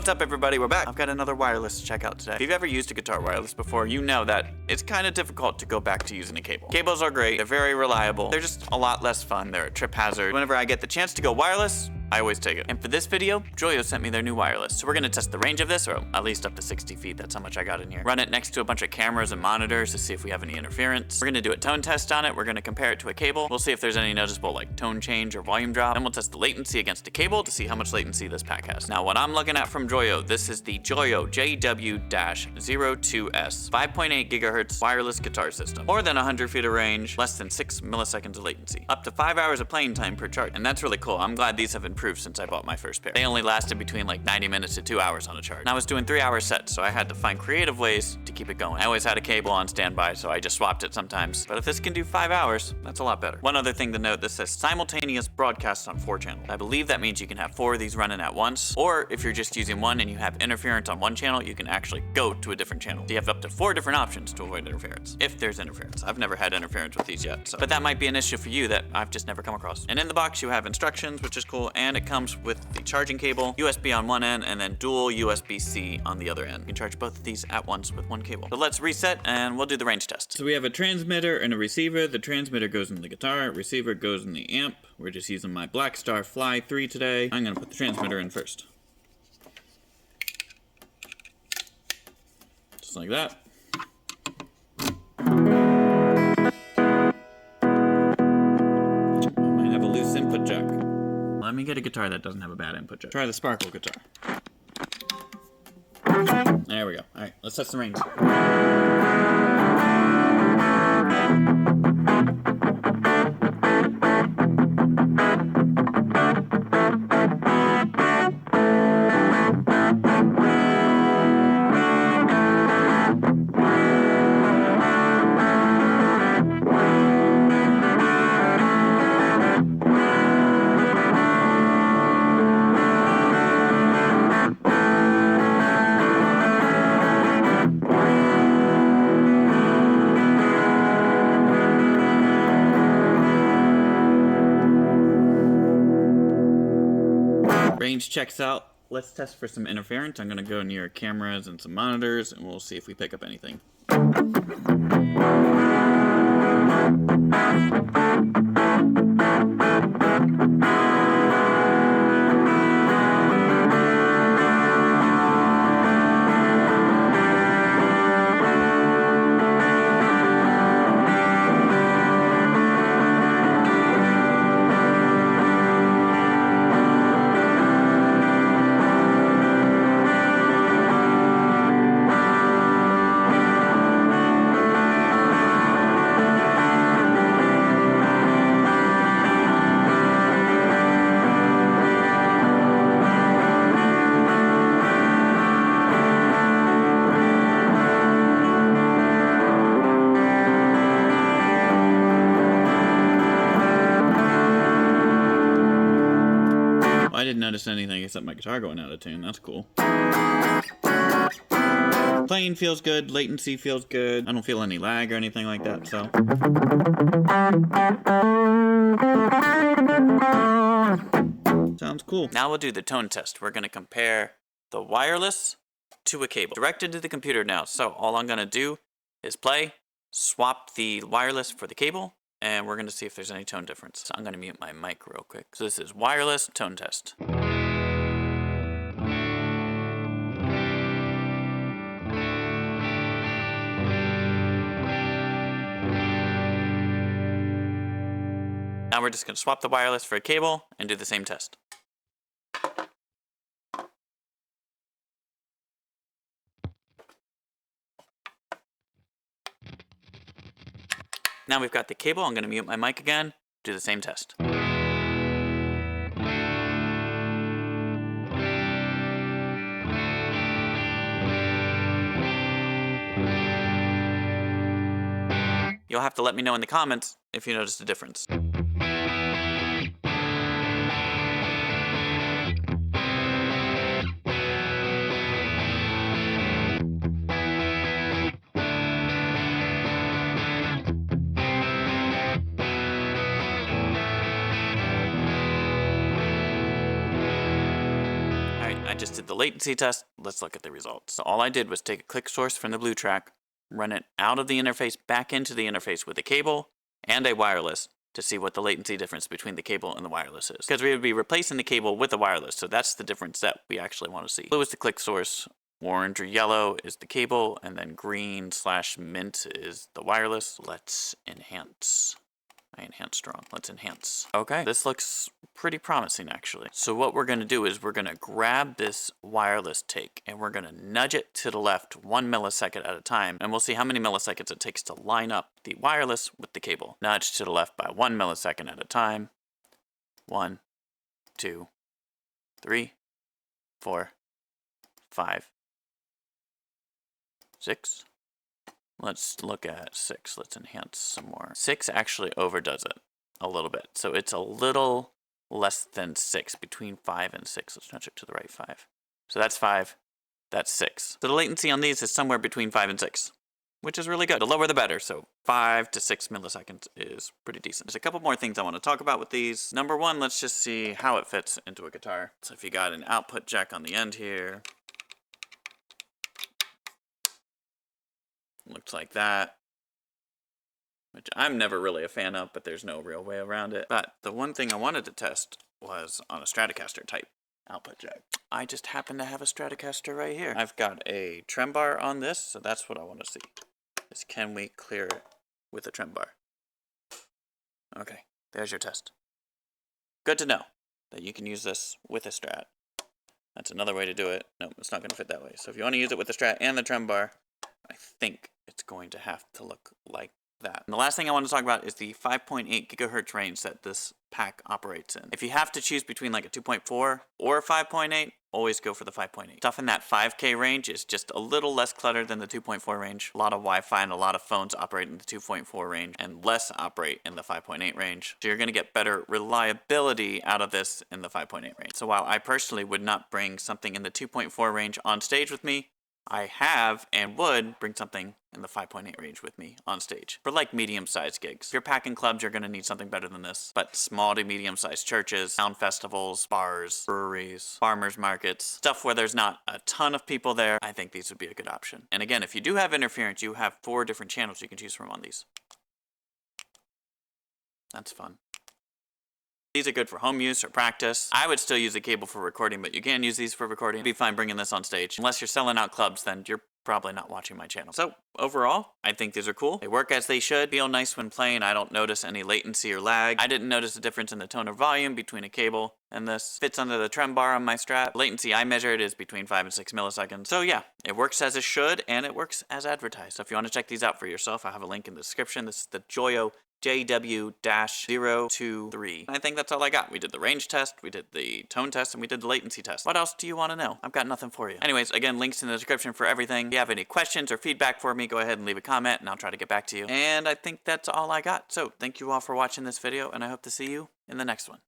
What's up, everybody? We're back. I've got another wireless to check out today. If you've ever used a guitar wireless before, you know that it's kind of difficult to go back to using a cable. Cables are great. They're very reliable. They're just a lot less fun. They're a trip hazard. Whenever I get the chance to go wireless, I always take it. And for this video, Joyo sent me their new wireless. So we're gonna test the range of this, or at least up to 60 feet. That's how much I got in here. Run it next to a bunch of cameras and monitors to see if we have any interference. We're gonna do a tone test on it. We're gonna compare it to a cable. We'll see if there's any noticeable like tone change or volume drop. Then we'll test the latency against a cable to see how much latency this pack has. Now, what I'm looking at from Joyo, this is the Joyo JW-02S 5.8 gigahertz wireless guitar system. More than 100 feet of range, less than 6 milliseconds of latency. Up to 5 hours of playing time per charge. And that's really cool. I'm glad these have improved since I bought my first pair. They only lasted between like 90 minutes to 2 hours on a charge. And I was doing 3-hour sets, so I had to find creative ways to keep it going. I always had a cable on standby, so I just swapped it sometimes. But if this can do 5 hours, that's a lot better. One other thing to note, this says simultaneous broadcasts on 4 channels. I believe that means you can have 4 of these running at once, or if you're just using one and you have interference on one channel, you can actually go to a different channel. So you have up to 4 different options to avoid interference, if there's interference. I've never had interference with these yet, but that might be an issue for you that I've just never come across. And in the box, you have instructions, which is cool, and it comes with the charging cable, USB on one end, and then dual USB-C on the other end. You can charge both of these at once with one cable. So let's reset and we'll do the range test. So we have a transmitter and a receiver. The transmitter goes in the guitar, receiver goes in the amp. We're just using my Blackstar Fly 3 today. I'm gonna put the transmitter in first. Just like that. I might have a loose input jack. Let me get a guitar that doesn't have a bad input jack. Try the Sparkle guitar. There we go. All right, let's test the range. Range checks out. Let's test for some interference. I'm gonna go near cameras and some monitors and we'll see if we pick up anything. I didn't notice anything except my guitar going out of tune. That's cool. Playing feels good. Latency feels good. I don't feel any lag or anything like that, so. Sounds cool. Now we'll do the tone test. We're going to compare the wireless to a cable. Directed to the computer now. So all I'm going to do is play, swap the wireless for the cable, and we're going to see if there's any tone difference. So I'm going to mute my mic real quick. So this is wireless tone test. Now we're just going to swap the wireless for a cable and do the same test. Now we've got the cable. I'm going to mute my mic again, do the same test. You'll have to let me know in the comments if you noticed a difference. just did the latency test. Let's look at the results. So all I did was take a click source from the blue track, run it out of the interface back into the interface with a cable and a wireless to see what the latency difference between the cable and the wireless is. Because we would be replacing the cable with the wireless, so that's the difference that we actually want to see. Blue is the click source, orange or yellow is the cable, and then green/mint is the wireless. Let's enhance. I enhanced wrong. Let's enhance. Okay, this looks pretty promising actually. So what we're gonna do is we're gonna grab this wireless take and we're gonna nudge it to the left 1 millisecond at a time, and we'll see how many milliseconds it takes to line up the wireless with the cable. Nudge to the left by 1 millisecond at a time. 1, 2, 3, 4, 5, 6. Let's look at 6. Let's enhance some more. 6 actually overdoes it a little bit. So it's a little less than 6, between 5 and 6. Let's nudge it to the right, 5. So that's 5, that's 6. So the latency on these is somewhere between 5 and 6, which is really good. The lower the better. So 5 to 6 milliseconds is pretty decent. There's a couple more things I want to talk about with these. Number one, let's just see how it fits into a guitar. So if you got an output jack on the end here, looks like that, which I'm never really a fan of, but there's no real way around it. But the one thing I wanted to test was on a Stratocaster type output jack. I just happen to have a Stratocaster right here. I've got a trem bar on this, so that's what I want to see. Is can we clear it with a trem bar? Okay, there's your test. Good to know that you can use this with a Strat. That's another way to do it. No, it's not going to fit that way. So if you want to use it with the Strat and the trem bar, I think it's going to have to look like that. And the last thing I want to talk about is the 5.8 gigahertz range that this pack operates in. If you have to choose between like a 2.4 or a 5.8, always go for the 5.8. Stuff in that 5K range is just a little less cluttered than the 2.4 range. A lot of Wi-Fi and a lot of phones operate in the 2.4 range and less operate in the 5.8 range. So you're going to get better reliability out of this in the 5.8 range. So while I personally would not bring something in the 2.4 range on stage with me, I have and would bring something in the 5.8 range with me on stage for like medium-sized gigs. If you're packing clubs, you're going to need something better than this. But small to medium-sized churches, sound festivals, bars, breweries, farmers markets, stuff where there's not a ton of people there, I think these would be a good option. And again, if you do have interference, you have 4 different channels you can choose from on these. That's fun. These are good for home use or practice. I would still use a cable for recording, but you can use these for recording. It'd be fine bringing this on stage. Unless you're selling out clubs, then you're probably not watching my channel. So overall, I think these are cool. They work as they should. Feel nice when playing. I don't notice any latency or lag. I didn't notice a difference in the tone or volume between a cable and this. Fits under the trem bar on my Strat. Latency I measured is between 5 and 6 milliseconds. So yeah, it works as it should, and it works as advertised. So if you want to check these out for yourself, I have a link in the description. This is the Joyo JW-02S. I think that's all I got. We did the range test, we did the tone test, and we did the latency test. What else do you want to know? I've got nothing for you. Anyways, again, links in the description for everything. If you have any questions or feedback for me, go ahead and leave a comment, and I'll try to get back to you. And I think that's all I got. So thank you all for watching this video, and I hope to see you in the next one.